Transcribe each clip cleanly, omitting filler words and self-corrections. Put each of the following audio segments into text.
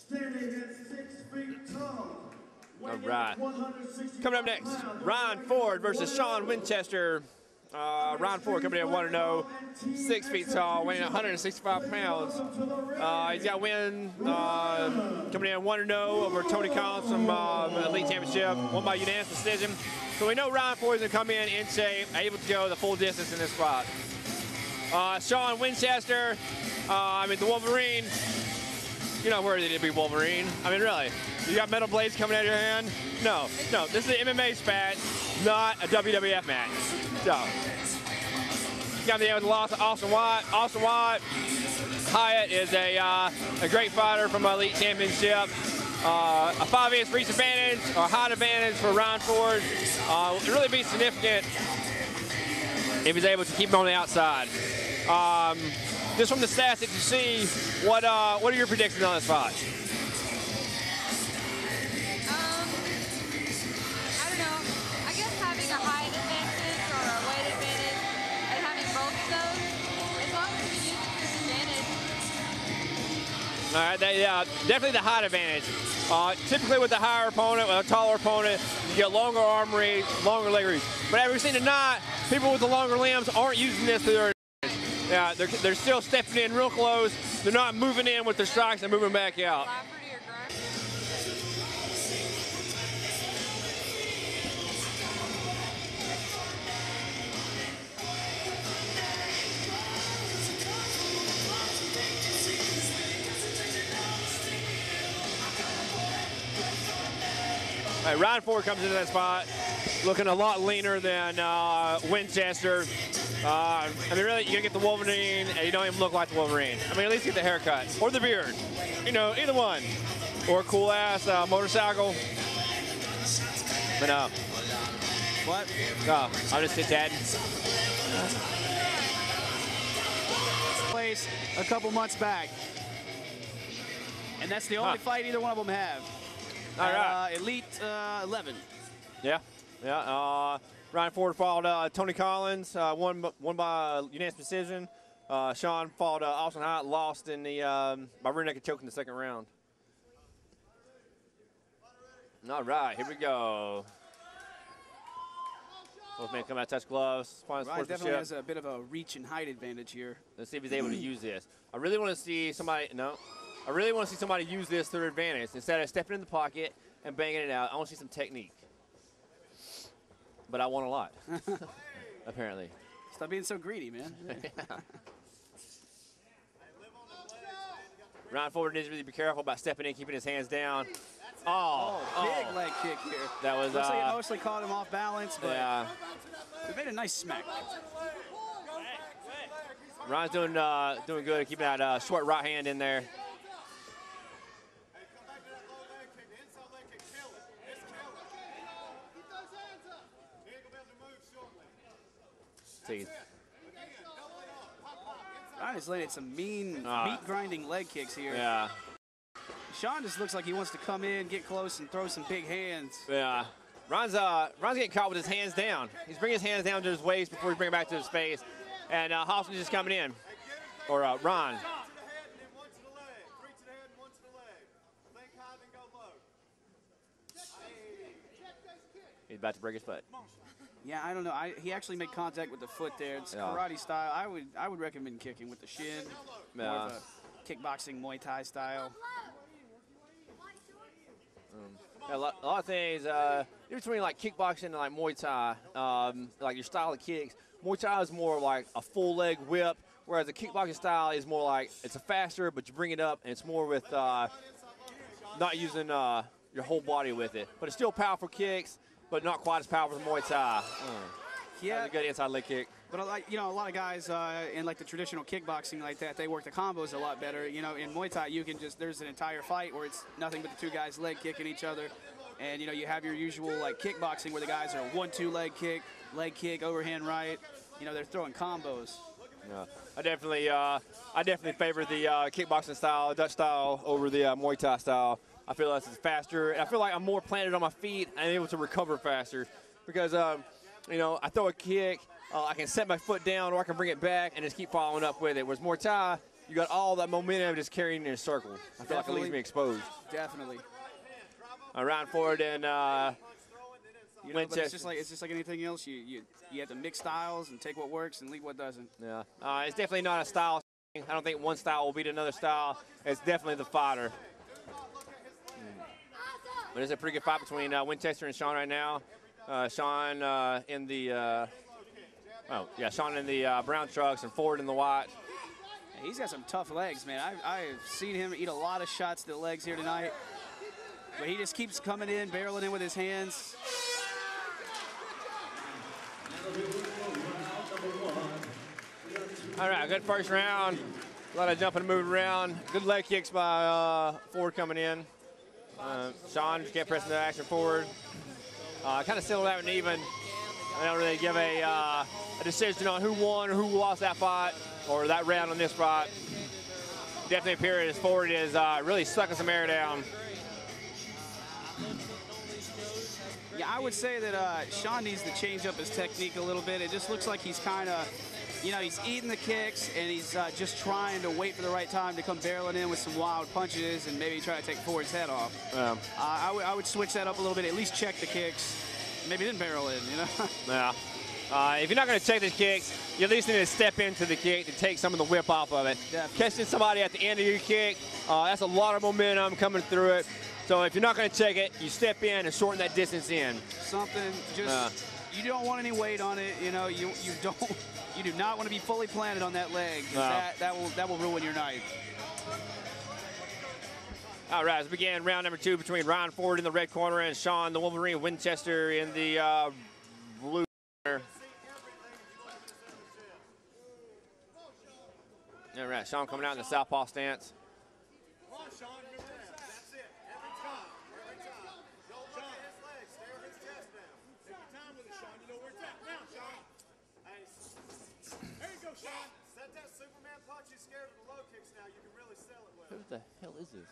Standing at 6 feet tall. All right. Coming up next, Ryne Ford versus Shon Winchester. Ryne Ford coming in 1-0, 6 feet tall, weighing 165 pounds. He's got a win coming in 1-0 over Tony Collins from Elite Championship, won by unanimous decision. So we know Ryne Ford is going to come in shape, able to go the full distance in this spot. Shon Winchester, I mean, the Wolverine, you're not worthy to be Wolverine. I mean, really. You got metal blades coming out of your hand? No, no, this is an MMA match, not a WWF match. So, you got the end with the loss of Austin Watt. Austin Watt, Hyatt is a great fighter from Elite Championship. A 5-inch reach advantage or height advantage for Ryne Ford. It really be significant if he's able to keep him on the outside. Just from the stats that you see, what are your predictions on this fight? I don't know. I guess having a height advantage or a weight advantage and having both of those, as long as you use it to advantage. All right, definitely the height advantage. Typically with the higher opponent, with a taller opponent, you get longer arm reach, longer leg reach. But as we've seen tonight, people with the longer limbs aren't using this to their advantage. Yeah, they're still stepping in real close. They're not moving in with their strikes and moving back out. All right, Ryne Ford comes into that spot looking a lot leaner than Winchester. I mean, really, you gotta get the Wolverine, and you don't even look like the Wolverine. I mean, at least get the haircut or the beard. You know, either one. Or a cool-ass motorcycle. But no. What? Oh, I'll just sit chatting. Place a couple months back. And that's the only fight either one of them have. All right. Elite 11. Yeah, yeah. Ryne Ford fought Tony Collins, won by unanimous decision. Shon fought Austin Hyatt, lost in the by rear naked choke in the second round. All right, here we go. Both men come out, touch gloves. Ryne definitely has a bit of a reach and height advantage here. Let's see if he's able to use this. I really want to see somebody. No. I really want to see somebody use this to their advantage. Instead of stepping in the pocket and banging it out, I want to see some technique. But I want a lot, apparently. Stop being so greedy, man. Ryne Ford needs to really be careful about stepping in, keeping his hands down. Big leg kick here. That was looks like it mostly caught him off balance, but yeah. We made a nice smack. Ryne's doing good at keeping that short right hand in there. Ryne is landing some mean, meat-grinding leg kicks here. Yeah. Shon just looks like he wants to come in, get close, and throw some big hands. Yeah. Ryne's getting caught with his hands down. He's bringing his hands down to his waist before he brings it back to his face. And Hoffman's just coming in. Or Ryne. He's about to break his foot. Yeah, I don't know. He actually made contact with the foot there. It's karate style. I would recommend kicking with the shin. More of a kickboxing Muay Thai style. A lot of things. Between like kickboxing and like Muay Thai, like your style of kicks. Muay Thai is more like a full leg whip, whereas the kickboxing style is more like it's a faster, but you bring it up and it's more with not using your whole body with it. But it's still powerful kicks, but not quite as powerful as Muay Thai. Yeah, that's a good inside leg kick. But a lot of guys in like the traditional kickboxing like that, they work the combos a lot better. You know, in Muay Thai, you can there's an entire fight where it's nothing but the two guys leg kicking each other, and you know you have your usual like kickboxing where the guys are 1-2 leg kick, overhand right. You know, they're throwing combos. Yeah, I definitely favor the kickboxing style, Dutch style, over the Muay Thai style. I feel like it's faster. I feel like I'm more planted on my feet and able to recover faster because, you know, I throw a kick, I can set my foot down or I can bring it back and just keep following up with it. Whereas Muay Thai, you got all that momentum just carrying in a circle. I feel like it leaves me exposed. Definitely. Round forward and Winchester. It's just like anything else. You have to mix styles and take what works and leave what doesn't. Yeah, it's definitely not a style thing. I don't think one style will beat another style. It's definitely the fighter. But it's a pretty good fight between Winchester and Shon right now. Shon in the Shon in the brown trucks and Ford in the white. He's got some tough legs, man. I've seen him eat a lot of shots to the legs here tonight. But he just keeps coming in, barreling in with his hands. All right, good first round. A lot of jumping and moving around. Good leg kicks by Ford coming in. Shon just kept pressing the action forward. Kind of settled out and even. I don't really give a decision on who won or who lost that fight or that round on this fight. Definitely appeared as Ford is really sucking some air down. Yeah, I would say that Shon needs to change up his technique a little bit. It just looks like he's kind of, he's eating the kicks and he's just trying to wait for the right time to come barreling in with some wild punches and maybe try to take Ford's head off. Yeah. I would switch that up a little bit, at least check the kicks. Maybe then barrel in, Yeah. If you're not going to check the kicks, you at least need to step into the kick to take some of the whip off of it. Definitely. Catching somebody at the end of your kick, that's a lot of momentum coming through it. So if you're not going to check it, you step in and shorten that distance in. Something just you don't want any weight on it. You do not want to be fully planted on that leg. That will ruin your night. All right, as we begin round number 2 between Ryne Ford in the red corner and Shon the Wolverine Winchester in the blue corner. All right, Shon coming out in the southpaw stance. Who the hell is this?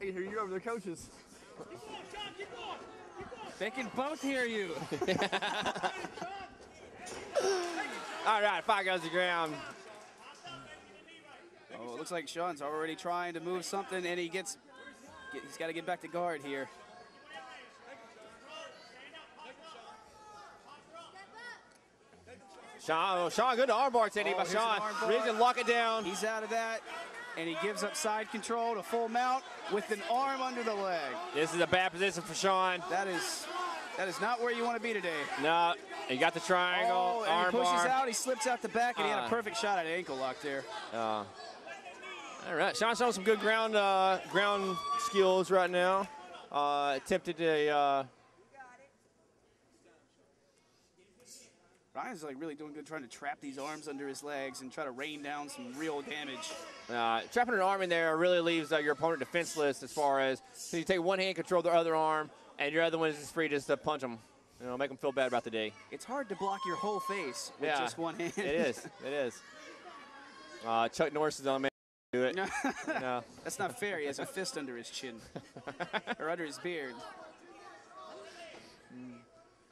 I hear you over there, coaches. Keep going, John, keep going. Keep going. They can both hear you. All right, fight goes to the ground. Oh, it looks like Shon's already trying to move something, and he's got to get back to guard here. Shon, good armbar technique by Shon. Really can lock it down. He's out of that, and he gives up side control to full mount with an arm under the leg. This is a bad position for Shon. That is not where you want to be today. No, he got the triangle, and he pushes armbar. out, he slips out the back, and he had a perfect shot at ankle lock there. All right, Shon's showing some good ground skills right now. Attempted to. Ryan's like really doing good trying to trap these arms under his legs and try to rain down some real damage. Trapping an arm in there really leaves your opponent defenseless as far as so you take one hand, control the other arm, and your other one is free just to punch them. Make them feel bad about the day. It's hard to block your whole face with just one hand. It is. It is. Chuck Norris is on man. Do it. No. That's not fair. He has a fist under his chin or under his beard.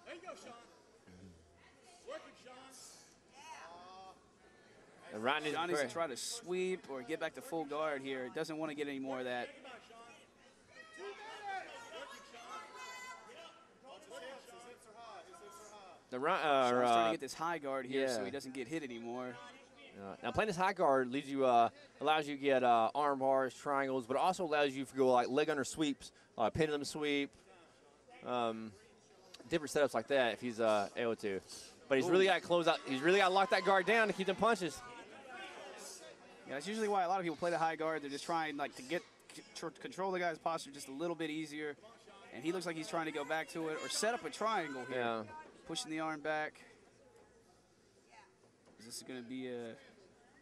There you go, Shon. Work it, Shon. Shon needs to try to sweep or get back to full guard here. Doesn't want to get any more of that. Shon's trying to get this high guard here so he doesn't get hit anymore. Now playing this high guard leads you, allows you to get arm bars, triangles, but also allows you to go like leg under sweeps, pendulum sweep, different setups like that if he's able to. But he's really got to close out. He's really got to lock that guard down to keep them punches. Yeah, that's usually why a lot of people play the high guard. They're just trying to control the guy's posture just a little bit easier. And he looks like he's trying to go back to it or set up a triangle here. Yeah. Pushing the arm back. Is this going to be a...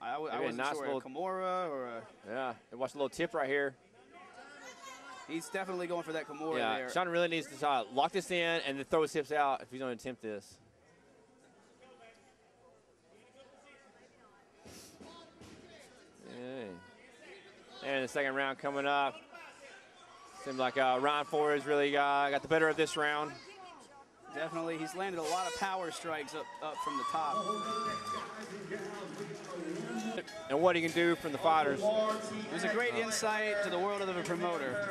I wasn't nice sure, a Kimura or a... Yeah, and watch the little tip right here. He's definitely going for that Kimura there. Shon really needs to lock this in and then throw his hips out if he's going to attempt this. And the second round coming up. Seems like Ryne Ford has really got the better of this round. Definitely, he's landed a lot of power strikes up from the top. And what he can do from the fighters. It was a great insight to the world of the promoter.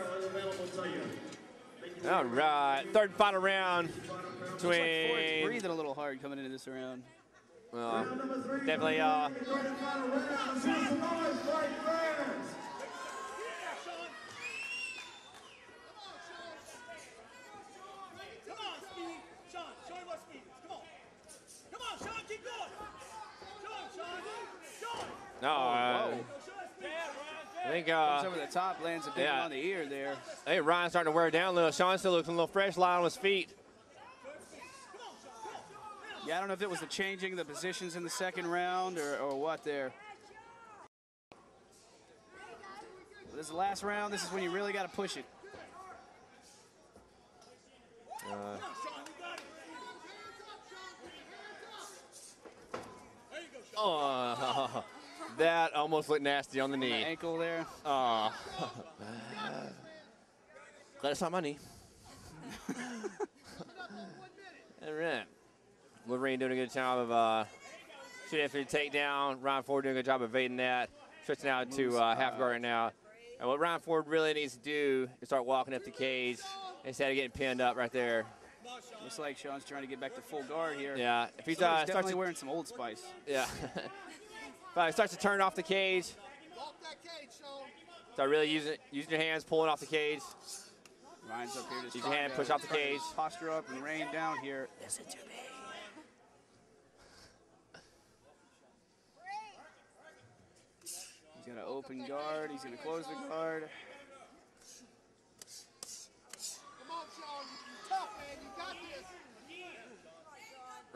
All right, third and final round Looks like Ford's between. breathing a little hard coming into this round. Definitely. No, I think Comes over the top, lands a big one on the ear there. Hey, Ryne's starting to wear down a little. Shon still looking a little fresh, lying on his feet. Yeah, I don't know if it was the changing the positions in the second round or what there. This is the last round. This is when you really got to push it. Oh, that almost looked nasty on the knee. Ankle there. Oh. Glad it's not my knee. All right. Well, Ryne doing a good job of shooting after the takedown. Ryne Ford doing a good job of evading that. Switching out to half guard right now. And what Ryne Ford really needs to do is start walking up the cage instead of getting pinned up right there. Looks like Shon's trying to get back to full guard here. Yeah, if he's definitely wearing some Old Spice. Yeah. If he starts to turn off the cage, start really using your hands, pulling off the cage. Ryne's up here to Use your hand, push off the cage. Posture up and Ryne down here. Listen to me. He's going to open guard. He's going to close the guard.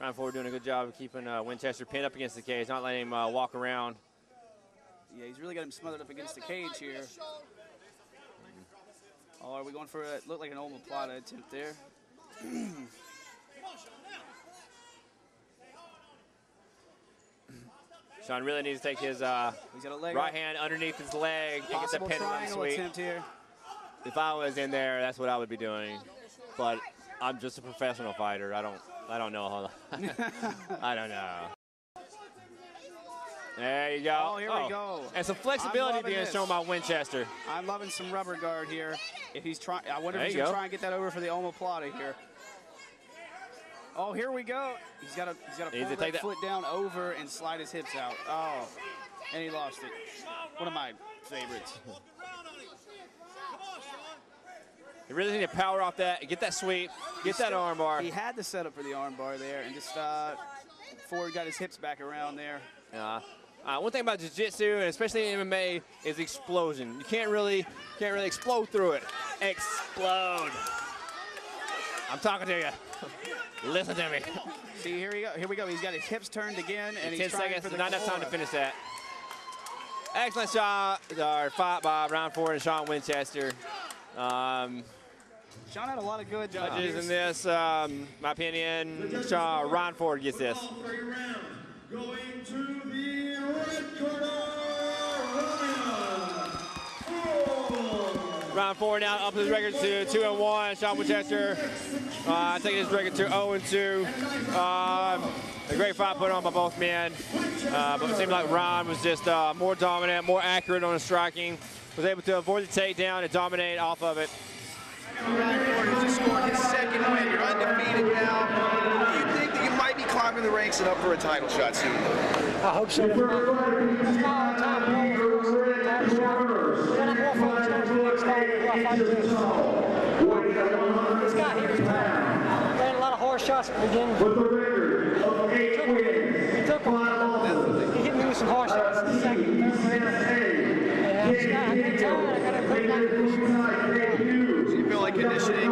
Ryne Ford doing a good job of keeping Winchester pinned up against the cage, not letting him walk around. Yeah, he's really got him smothered up against the cage here. Oh, are we going for it? Looked like an omoplata attempt there. Shon really needs to take his right hand underneath his leg and get the pin on the sweep. Attempt here. If I was in there, that's what I would be doing. But I'm just a professional fighter. I don't know how. I don't know. There you go. Oh, here we go. And some flexibility being shown by Winchester. I'm loving some rubber guard here. If he's trying, I wonder There if he's you going to go. try and get that over for the omoplata here. Oh, here we go. He's got to pull that foot down over and slide his hips out. Oh, and he lost it. One of my favorites. You really need to power off that, get that sweep, get that arm bar. He had the setup for the arm bar there, and just Ford got his hips back around there. One thing about jiu-jitsu, and especially in MMA, is explosion. You can't really explode through it. Explode. I'm talking to you. Listen to me. See, here we go. He's got his hips turned again, and he's 10 trying seconds, for the not enough time to core. finish that. Excellent shot, or fight by Ryne Ford and Shon Winchester. Shon had a lot of good Judges in this, my opinion, Ryne Ford gets this. Going to the red corner, Ryne Ford now up his record to 2-1. Shon Winchester taking his record to 0-2. A great fight put on by both men, but it seemed like Ryne was just more dominant, more accurate on his striking. Was able to avoid the takedown and dominate off of it. Ryne Ford has just scored his second win. You're undefeated now. Do you think that you might be climbing the ranks and up for a title shot soon? I hope so. This guy here is tough. Ran a lot of horse shots at the beginning. He took them. He hit me with some horse shots in the second, third round. And I got tired. I got to put it back. Do you feel like conditioning